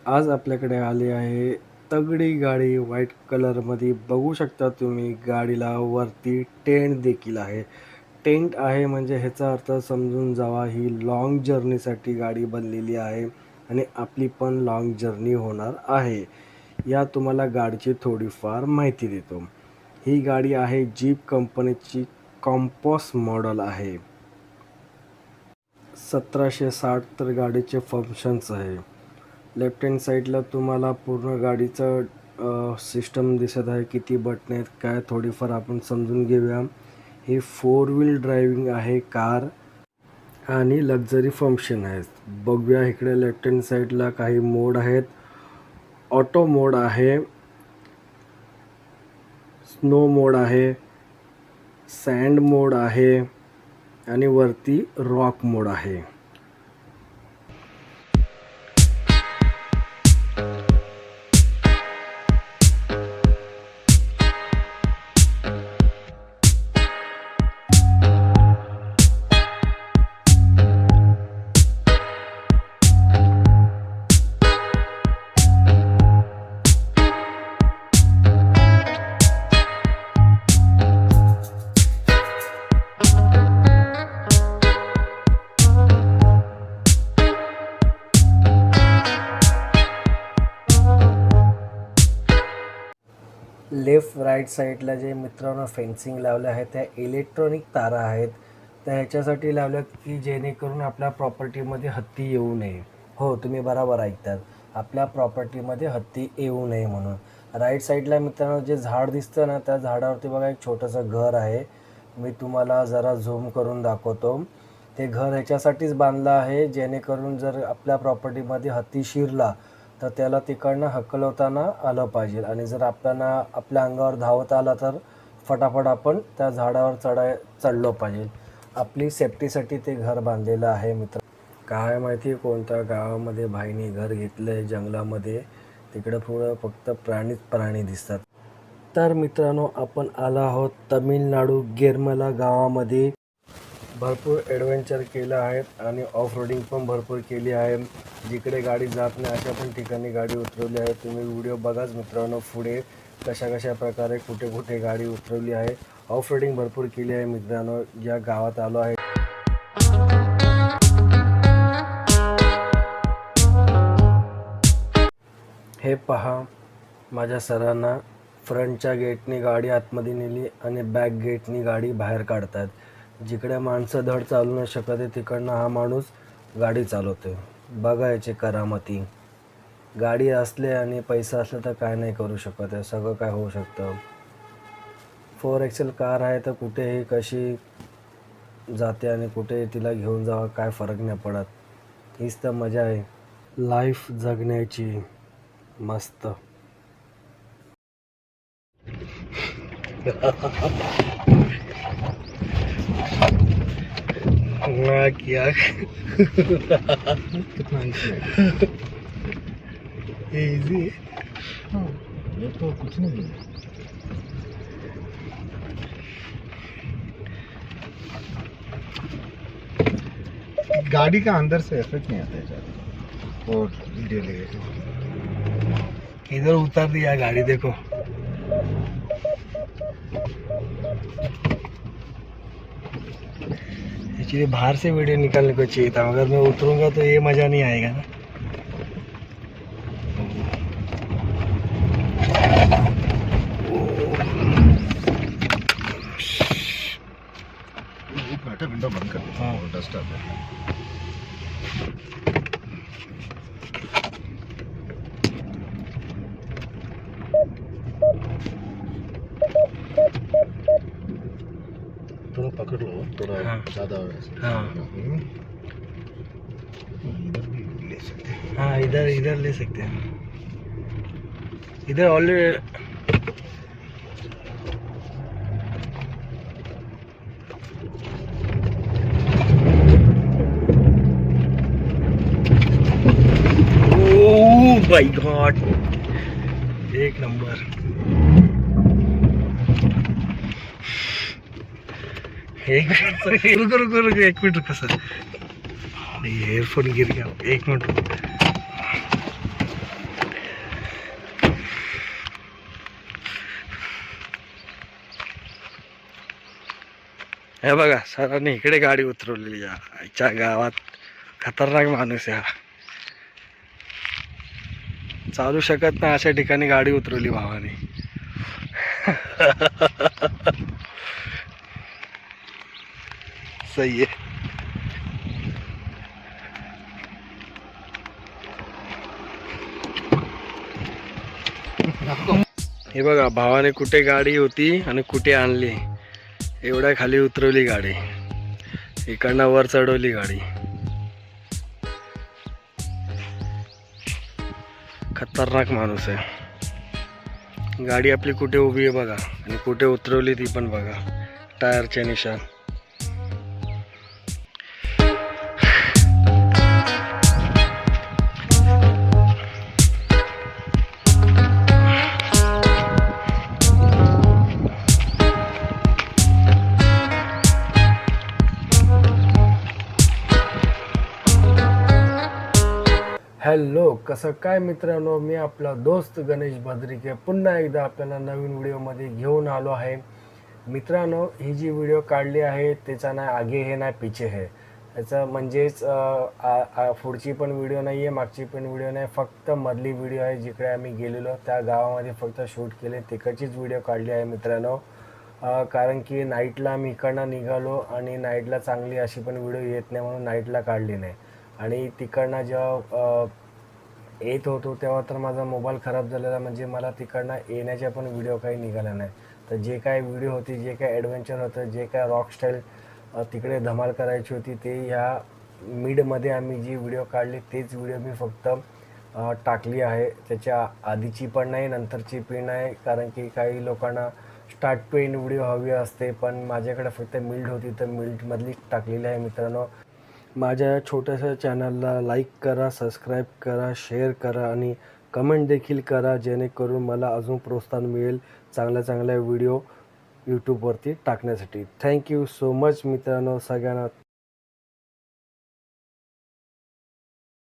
आज आपल्याकडे आली आहे तगडी गाडी व्हाईट कलरमध्ये. बघू शकता तुम्ही गाडीला वरती टेंट देखील आहे. टेंट आहे म्हणजे ह्याचा अर्थ समजून जावा ही लाँग जर्नीसाठी गाडी बनलेली आहे आणि आपली पण लाँग जर्नी होणार आहे. या तुम्हाला गाडीची थोडीफार माहिती देतो. ही गाडी आहे जीप कंपनीची कॉम्पॉस मॉडेल आहे. 1760 तर गाडीचे फंक्शन्स आहे. लेफ्ट हँड साईडला तुम्हाला पूर्ण गाडीचं सिस्टम दिसत आहे. किती बटणे आहेत काय थोडीफार आपण समजून घेऊया. ही 4 व्हील ड्रायव्हिंग आहे कार आणि लक्झरी फंक्शन आहे. बघूया इकडे लेफ्ट हँड साईडला काही मोड आहेत. ऑटो मोड आहे, स्नो मोड आहे, सँड मोड आहे आणि वरती रॉक मोड आहे. लेफ्ट राईट साईडला जे मित्रांनो फेन्सिंग लावलं आहे त्या इलेक्ट्रॉनिक तारा आहेत. त्या ह्याच्यासाठी लावल्यात की जेणेकरून आपल्या प्रॉपर्टीमध्ये हत्ती येऊ नये. हो, तुम्ही बरोबर ऐकतात, आपल्या प्रॉपर्टीमध्ये हत्ती येऊ नये म्हणून. राईट साईडला मित्रांनो जे झाड दिसतं ना, त्या झाडावरती बघा एक छोटंसं घर आहे. मी तुम्हाला जरा झूम करून दाखवतो. ते घर ह्याच्यासाठीच बांधलं आहे जेणेकरून जर आपल्या प्रॉपर्टीमध्ये हत्ती शिरला तर त्याला तिकडनं हकलवताना आलं पाहिजे आणि जर आपल्या अंगावर धावत आला तर फटाफट आपण त्या झाडावर चढलो पाहिजे. आपली सेफ्टीसाठी ते घर बांधलेलं आहे मित्र. काय माहिती कोणत्या गावामध्ये भाईने घर घेतलं आहे जंगलामध्ये. तिकडं पुढं फक्त प्राणी दिसतात. तर मित्रांनो आपण आलो आहोत तमिळनाडू गेरमला गावामध्ये. भरपूर ॲडव्हेंचर केलं आहेत आणि ऑफ रोडिंग पण भरपूर केली आहे. जिकडे गाडी जात नाही अशा पण ठिकाणी गाडी उतरवली आहे. तुम्ही व्हिडिओ बघाच मित्रांनो पुढे कशा प्रकारे कुठे गाडी उतरवली आहे. ऑफ रोडिंग भरपूर केली आहे मित्रांनो. या गावात आलो आहे. हे पहा, माझ्या सरांना फ्रंटच्या गेटनी गाडी आतमध्ये नेली आणि बॅक गेटनी गाडी बाहेर काढतात. जिकडे माणसं धड चालू नाही शकत आहे तिकडनं हा माणूस गाडी चालवतो. बघायचे करामती. गाडी असले आणि पैसा असला तर काय नाही करू शकत आहे, सगळं काय होऊ शकतं. 4XL कार आहे तर कुठेही कशी जाते आणि कुठे तिला घेऊन जावं काय फरक नाही पडत. हीच तर मजा आहे लाईफ जगण्याची. मस्त. किया कितना इजी है। ये तो कुछ नहीं है। गाड़ी का अंदर से इफेक्ट नहीं आता है ज़्यादा। और वीडियो ले इधर उतार दिया गाड़ी देखो। एक्चुअली बाहर से वीडियो निकालने को चाहिए था, मगर मैं उतरूंगा तो ये मज़ा नहीं आएगा ना। विंडो बंद कर दो। हाँ, डस्ट आता है। थोड़ा पकड़ लो, थोड़ा ज़्यादा हाँ इधर भी ले सकते हैं। हाँ इधर ले सकते हैं। इधर ऑलरेडी माय गॉड, एक नंबर। एक मिनट रुको एक मिनट रुको सर, एयरफोन गिर गया। एक मिनट रुको। हे बघा सरांनी इकडे गाडी उतरवलेली आईच्या गावात. खतरनाक माणूस आहे हा. चालू शकत नाही अशा ठिकाणी गाडी उतरवली भावाने. सही आहे. हे बघा भावाने कुठे गाडी होती आणि कुठे आणली. एवढ्या खाली उतरवली गाडी, इकडनं वर चढवली गाडी. खतरनाक माणूस आहे. गाडी आपली कुठे उभी आहे बघा आणि कुठे उतरवली ती पण बघा. टायरचे निशाण. हॅलो, कसं काय मित्रांनो, मी आपला दोस्त गणेश भद्रिके पुन्हा एकदा आपल्याला नवीन व्हिडिओमध्ये घेऊन आलो आहे. मित्रांनो, ही जी व्हिडिओ काढली आहे त्याचा नाही आगे हे नाही पिछे है. याचं म्हणजेच पुढची पण व्हिडिओ नाही आहे, मागची पण व्हिडिओ नाही, फक्त मधली व्हिडिओ आहे. जिकडे आम्ही गेलेलो त्या गावामध्ये फक्त शूट केले तिकडचीच व्हिडिओ काढली आहे मित्रांनो. कारण की नाईटला आम्ही इकडनं निघालो आणि नाईटला चांगली अशी पण व्हिडिओ येत नाही म्हणून नाईटला काढली नाही. आणि तिकडनं जेव्हा येत होतो तेव्हा तर माझा मोबाईल खराब झालेला, म्हणजे मला तिकडनं येण्याच्या पण व्हिडिओ काही निघाल्या नाही. तर जे काय व्हिडिओ होती, जे काय ॲडव्हेंचर होतं, जे काय रॉक स्टाईल तिकडे धमाल करायची होती, ते ह्या मिडमध्ये आम्ही जी व्हिडिओ काढली तेच व्हिडिओ मी फक्त टाकली आहे. त्याच्या आधीची पण नाही, नंतरची पण नाही. कारण की काही लोकांना स्टार्ट पेन व्हिडिओ हवी असते, पण माझ्याकडे फक्त मिल्ड होती तर मिल्डमधलीच टाकलेली आहे मित्रांनो. माझ्या छोट्याशा चॅनलला लाईक करा, सबस्क्राईब करा, शेअर करा आणि कमेंट देखील करा, जेणेकरून मला अजून प्रोत्साहन मिळेल चांगल्या चांगल्या व्हिडिओ यूट्यूबवरती टाकण्यासाठी. थँक्यू सो मच मित्रांनो सगळ्यांना.